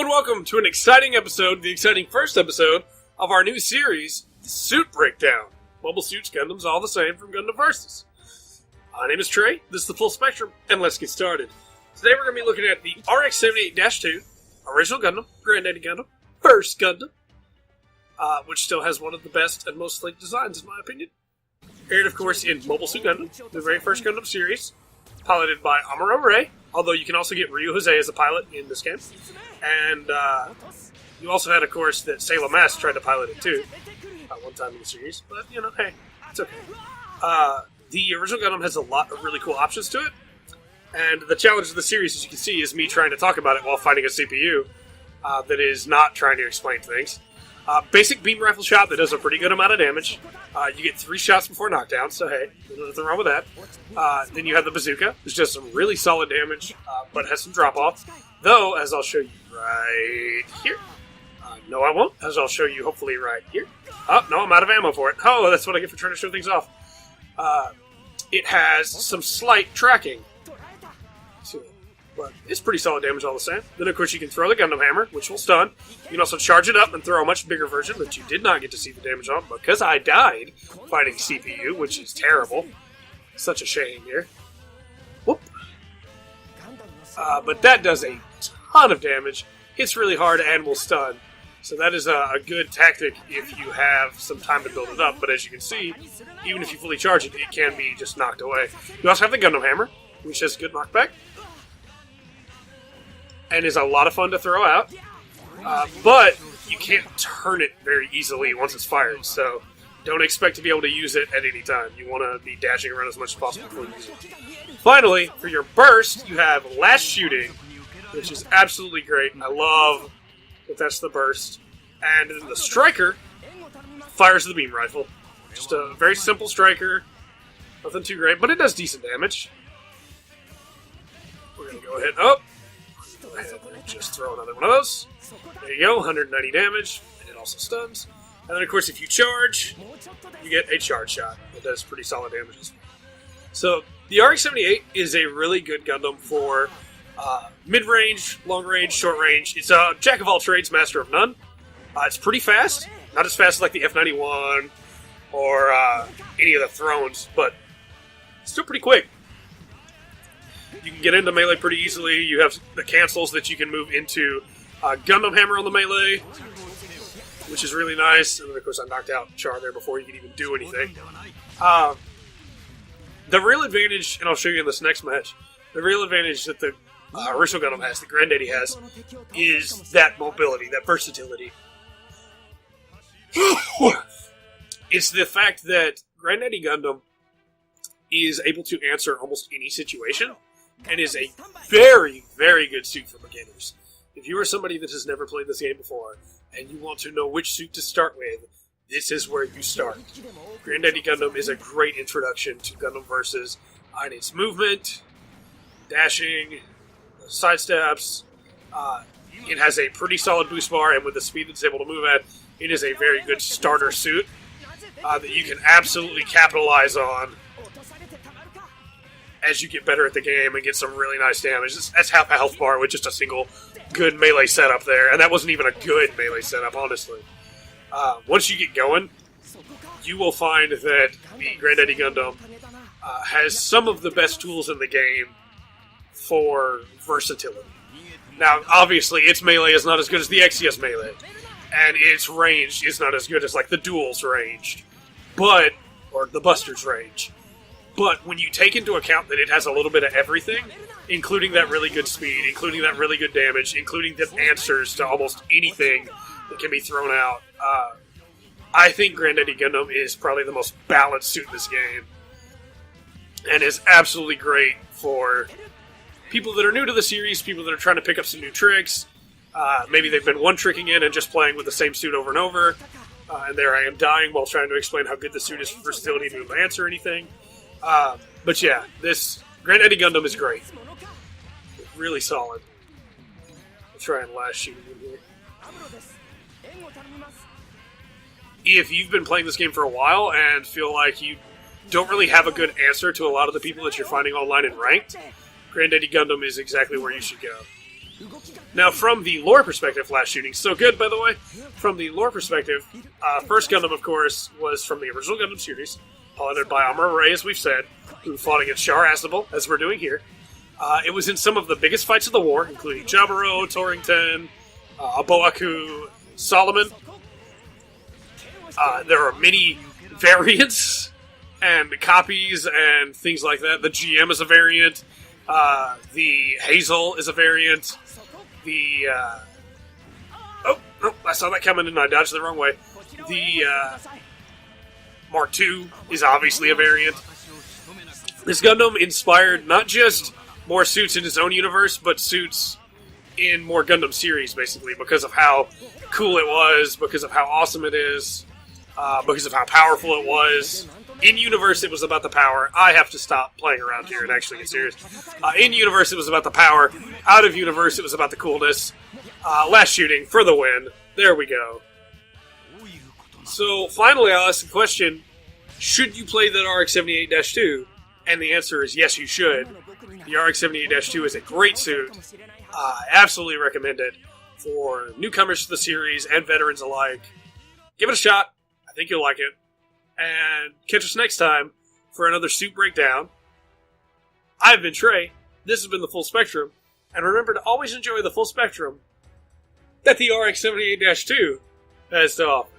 and welcome to an exciting episode, the exciting first episode of our new series, Suit Breakdown. Mobile Suits Gundams all the same from Gundam Versus. My name is Trey, this is the Full Spectrum, and let's get started. Today we're going to be looking at the RX-78-2, Original Gundam, Granddaddy Gundam, First Gundam, which still has one of the best and most sleek designs in my opinion. Aired, of course, in Mobile Suit Gundam, the very first Gundam series, piloted by Amuro Ray, although you can also get Ryu Jose as a pilot in this game. And you also had, of course, that Salem S tried to pilot it too, one time in the series. But, you know, hey, it's okay. The original Gundam has a lot of really cool options to it. And the challenge of the series, as you can see, is me trying to talk about it while fighting a CPU that is not trying to explain things. Basic beam rifle shot that does a pretty good amount of damage. You get 3 shots before knockdown, so hey, there's nothing wrong with that. Then you have the bazooka, which does some really solid damage, but has some drop-off. Though, as I'll show you right here. No, I won't, as I'll show you hopefully right here. Oh, no, I'm out of ammo for it. Oh, that's what I get for trying to show things off. It has some slight tracking to it, but it's pretty solid damage all the same. Then, of course, you can throw the Gundam Hammer, which will stun. You can also charge it up and throw a much bigger version that you did not get to see the damage on because I died fighting CPU, which is terrible. Such a shame here. Whoop. But that does a ton of damage, hits really hard, and will stun. So that is a good tactic if you have some time to build it up. But as you can see, even if you fully charge it, it can be just knocked away. You also have the Gundam Hammer, which has good knockback. And is a lot of fun to throw out. But you can't turn it very easily once it's fired. So don't expect to be able to use it at any time. You want to be dashing around as much as possible before you use it. Finally, for your burst, you have Last Shooting, which is absolutely great. I love that that's the burst. And then the Striker fires the beam rifle. Just a very simple Striker. Nothing too great, but it does decent damage. We're going to go ahead. Oh! Go ahead and just throw another one of those. There you go, 190 damage. And it also stuns. And then, of course, if you charge, you get a charge shot. It does pretty solid damage as well. So, the RX-78 is a really good Gundam for mid-range, long-range, short-range. It's a jack-of-all-trades, master of none. It's pretty fast. Not as fast as like the F-91 or any of the Thrones, but still pretty quick. You can get into melee pretty easily. You have the cancels that you can move into Gundam Hammer on the melee, which is really nice. And then, of course, I knocked out Char there before you could even do anything. The real advantage, and I'll show you in this next match, the real advantage that the original Gundam has, the Granddaddy has, is that mobility, that versatility. It's the fact that Granddaddy Gundam is able to answer almost any situation, and is a very, very good suit for beginners. If you are somebody that has never played this game before, and you want to know which suit to start with, this is where you start. Granddaddy Gundam is a great introduction to Gundam Versus on its movement, dashing, sidesteps. It has a pretty solid boost bar, and with the speed it's able to move at, it is a very good starter suit that you can absolutely capitalize on as you get better at the game and get some really nice damage. That's half a health bar with just a single good melee setup there, and that wasn't even a good melee setup, honestly. Once you get going, you will find that the Granddaddy Gundam has some of the best tools in the game for versatility. Now, obviously, its melee is not as good as the XCS melee, and its range is not as good as, like, the Duel's range, or the Buster's range. But when you take into account that it has a little bit of everything, including that really good speed, including that really good damage, including the answers to almost anything that can be thrown out, I think Granddaddy Gundam is probably the most balanced suit in this game, and is absolutely great for people that are new to the series, people that are trying to pick up some new tricks. Maybe they've been one-tricking in and just playing with the same suit over and over, and there I am dying while trying to explain how good the suit is for versatility to be able to answer anything. But yeah, this Granddaddy Gundam is great. Really solid. I'll try and last shoot in here. If you've been playing this game for a while and feel like you don't really have a good answer to a lot of the people that you're finding online in ranked, Granddaddy Gundam is exactly where you should go. Now, from the lore perspective, last shooting, so good, by the way. From the lore perspective, First Gundam, of course, was from the original Gundam series, piloted by Amuro Ray, as we've said, who fought against Char Aznable, as we're doing here. It was in some of the biggest fights of the war, including Jaburo, Torrington, Aboaku, Solomon. There are many variants and copies and things like that. The GM is a variant. The Hazel is a variant. The I saw that coming and I dodged the wrong way. The Mark II is obviously a variant. This Gundam inspired not just more suits in his own universe, but suits in more Gundam series, basically, because of how cool it was, because of how awesome it is, because of how powerful it was. In universe, it was about the power. I have to stop playing around here and actually get serious. In universe, it was about the power. Out of universe, it was about the coolness. Last shooting for the win. There we go. So finally, I'll ask the question: should you play that RX-78-2? And the answer is yes, you should. The RX-78-2 is a great suit. I absolutely recommend it for newcomers to the series and veterans alike. Give it a shot. I think you'll like it. And catch us next time for another suit breakdown. I've been Trey. This has been the Full Spectrum. And remember to always enjoy the full spectrum that the RX-78-2 has to offer.